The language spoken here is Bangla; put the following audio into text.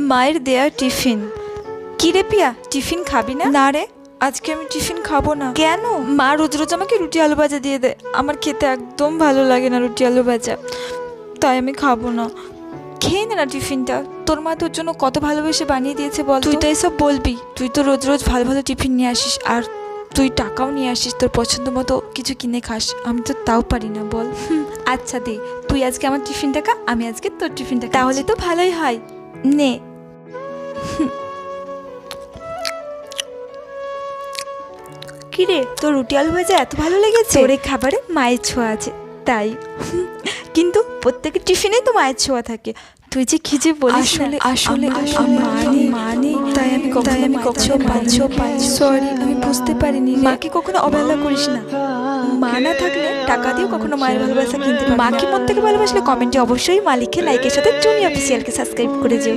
মায়ের দেয়া টিফিন। কি রে পিয়া, টিফিন খাবি না? না রে, আজকে আমি টিফিন খাবো না। কেন? মা রোজ রোজ আমাকে রুটি আলু ভাজা দিয়ে দেয়, আমার খেতে একদম ভালো লাগে না রুটি আলু ভাজা, তাই আমি খাবো না। খেয়ে নে না টিফিনটা, তোর মা তোর জন্য কত ভালোবেসে বানিয়ে দিয়েছে বল। তুই তো এসব বলবি, তুই তো রোজ রোজ ভালো ভালো টিফিন নিয়ে আসিস, আর তুই টাকাও নিয়ে আসিস তোর পছন্দ মতো কিছু কিনে খাস, আমি তো তাও পারি না বল। আচ্ছা দে, তুই আজকে আমার টিফিনটা খা, আমি আজকে তোর টিফিনটা খাচ্ছি। তাহলে তো ভালোই হয়, নে। কি রে, তোর রুটি আলু ভাজা এত ভালো লেগেছে? তোর এই খাবারে মায়ের ছোঁয়া আছে তাই। কিন্তু প্রত্যেকের টিফিনে তো মায়ের ছোঁয়া থাকে। তুই যে কি যে বলিস আসলে না, আসলে মানে তাই আমি কখনো সরি, আমি বুঝতে পারিনি। মাকে কখনো অবহেলা করিস না। মা না থাকলে টাকা দিয়েও কখনো মায়ের ভালোবাসা কিনতে পারবি না। মাকে মন থেকে ভালোবাসলে কমেন্টে অবশ্যই মালিককে লাইকের সাথে টুনি অফিসিয়ালকে সাবস্ক্রাইব করে যেও।